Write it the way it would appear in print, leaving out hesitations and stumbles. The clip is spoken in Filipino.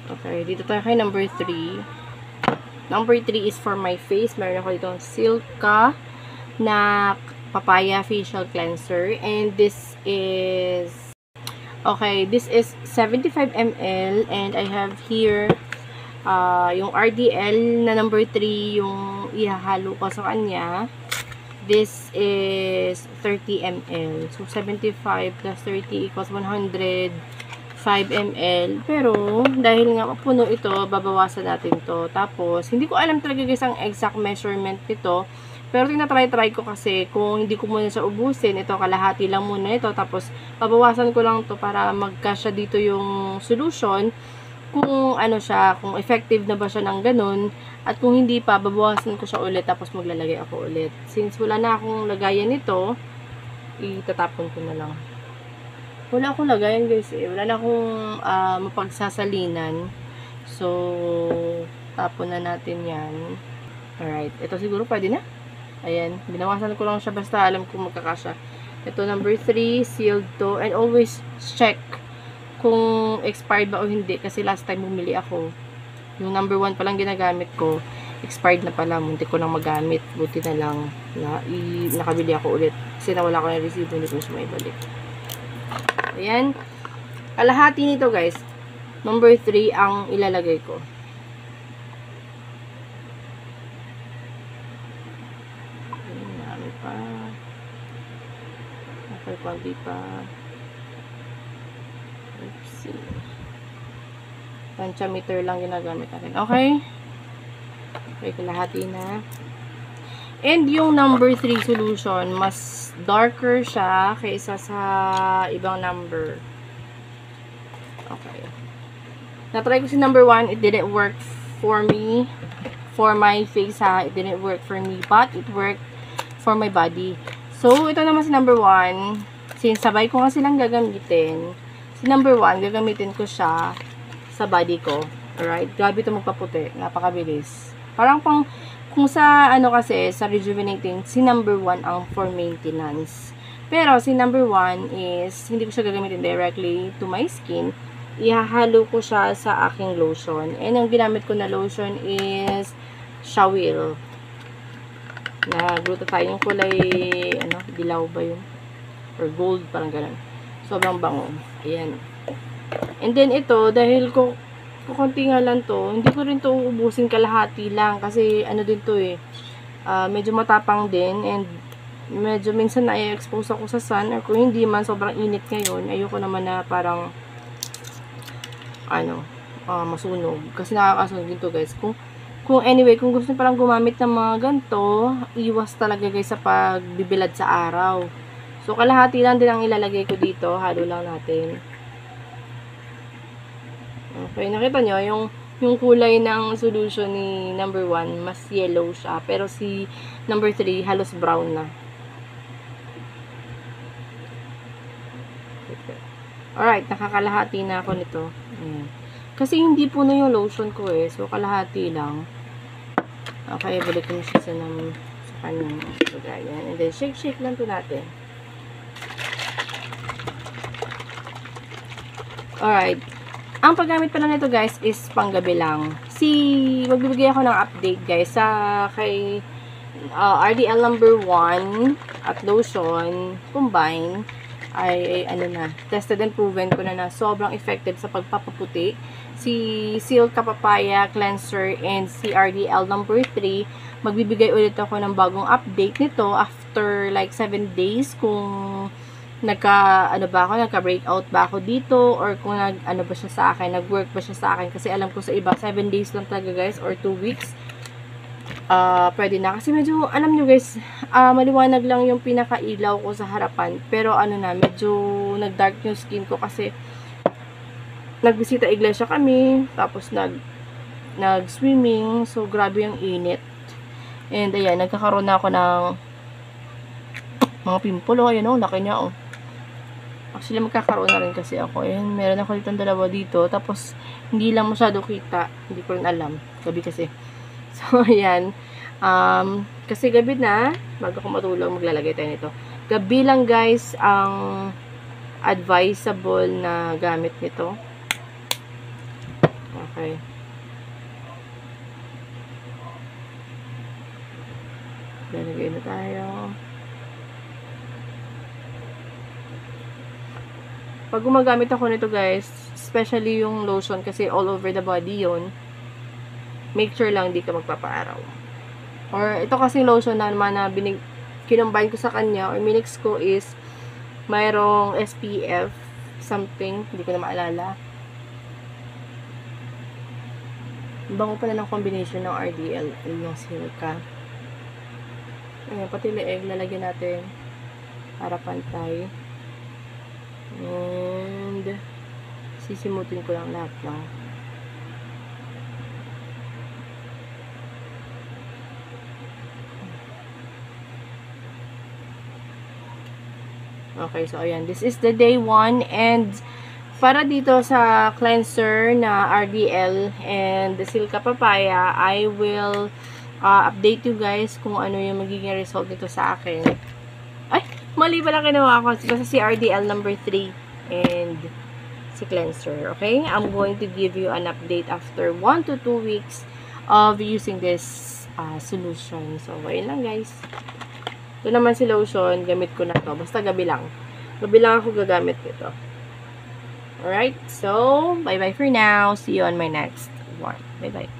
Okay, dito tayo kay number 3. Number 3 is for my face. Meron ako ditong Silka na papaya facial cleanser. And this is, okay, this is 75 ml. And I have here yung RDL na number 3 yung ihahalo ko sa kanya. This is 30 ml. So, 75 plus 30 equals 105 ml. Pero, dahil nga puno ito, babawasan natin to. Tapos, hindi ko alam talaga guys ang exact measurement nito. Pero, tinatry ko kasi kung hindi ko muna siya ubusin, ito kalahati lang muna ito. Tapos, babawasan ko lang to para magkasya dito yung solution. Kung ano siya, kung effective na ba siya ng ganun. At kung hindi pa, babawasan ko siya ulit. Tapos, maglalagay ako ulit. Since wala na akong lagayan nito, itatapon ko na lang. Wala akong lagayan guys eh. Wala na akong mapagsasalinan. So, tapon na natin yan. Alright. Ito siguro pwede na. Ayan. Binawasan ko lang siya basta alam ko magkakasya. Ito number 3. Sealed to. And always check kung expired ba o hindi. Kasi last time bumili ako. Yung number 1 palang ginagamit ko. Expired na pala. Munti ko nang magamit. Buti na lang na nakabili ako ulit. Kasi nawala ko na receipt. Hindi ko siya maibalik. Ayan. Kalahati nito guys. Number 3 ang ilalagay ko. Ayan. Marami pa. Okay, konti pa. Oopsie. Panchameter lang ginagamit natin. Okay? Okay, kalahati na. And yung number 3 solution, mas darker siya kaysa sa ibang number. Okay. Na-try ko si number 1. It didn't work for me. For my face ha. It didn't work for me. But it worked for my body. So, ito naman si number 1. Since sabay ko nga silang gagamitin, si number 1, gagamitin ko siya sa body ko. Alright? Grabe ito magpaputi. Napakabilis. Parang kung sa ano kasi, sa rejuvenating, si number 1 ang for maintenance. Pero si number 1 is, hindi ko siya gagamitin directly to my skin. Ihahalo ko siya sa aking lotion. And yung ginamit ko na lotion is Shawil. Na glutathione yung kulay, ano, dilaw ba yun? Or gold, parang ganun. Sobrang bango. Ayan. And then ito, dahil kukunti nga lang to, hindi ko rin to uubusin kalahati lang. Kasi ano din to eh, medyo matapang din. And medyo minsan na-expose ako sa sun. Or kung hindi man, sobrang init ngayon. Ayoko naman na parang, ano, masunog. Kasi nakakasunog din to guys. Kung anyway, kung gusto parang gumamit ng mga ganito, iwas talaga guys sa pagbibilad sa araw. So, kalahati lang din ang ilalagay ko dito. Halo lang natin. Okay, nakita nyo, yung kulay ng solution ni number 1, mas yellow siya. Pero si number 3, halos brown na. Alright, nakakalahati na ako nito. Ayan. Kasi hindi puno yung lotion ko eh. So, kalahati lang. Okay, balik ko siya sa kanyang lagayan. And then, shake lang to natin. Alright. Ang paggamit pala nito guys is panggabi lang. Magbibigay ako ng update guys sa kay RDL number 1 at lotion combine ay ano na, tested and proven ko na sobrang effective sa pagpapaputi. Si Silka Papaya Cleanser and si RDL number 3, magbibigay ulit ako ng bagong update nito after like 7 days kung nagka-breakout ba ako dito or kung ba siya sa akin, nag-work ba siya sa akin kasi alam ko sa iba 7 days lang talaga guys or 2 weeks pwede na kasi medyo alam nyo guys maliwanag lang yung pinakailaw ko sa harapan pero ano na medyo nag-dark yung skin ko kasi nagbisita iglesia kami tapos nag-swimming so grabe yung init and ayan nagkakaroon na ako ng mga pimple ayan laki niya actually magkakaroon na rin kasi ako ayan meron ako ditong dalawa dito tapos hindi lang masyado kita hindi ko rin alam gabi kasi so ayan kasi gabi na bago ako matulog maglalagay tayo nito gabi lang guys ang advisable na gamit nito Okay. Lalagay na tayo. Pag gumagamit ako nito guys, especially yung lotion kasi all over the body yon, make sure lang di ka magpapaaraw. Or ito kasi lotion na naman na kinumbine ko sa kanya or minix ko is mayroong SPF something, hindi ko na maalala. Bango pala ng combination ng RDL at ng Silka. Ayan, pati leeg lalagyan natin para pantay. And sisimutin ko lang lahat ng okay, so ayan, this is the day 1 and para dito sa cleanser na RDL and the Silka Papaya, I will update you guys kung ano yung magiging result nito sa akin. Ay, mali pala ginawa ko. Basta si RDL number 3 and si cleanser, okay? I'm going to give you an update after 1 to 2 weeks of using this solution. So, ayun lang guys. Ito naman si lotion, gamit ko na to. Basta gabi lang. Gabi lang ako gagamit nito. Alright, so, bye-bye for now. See you on my next one. Bye-bye.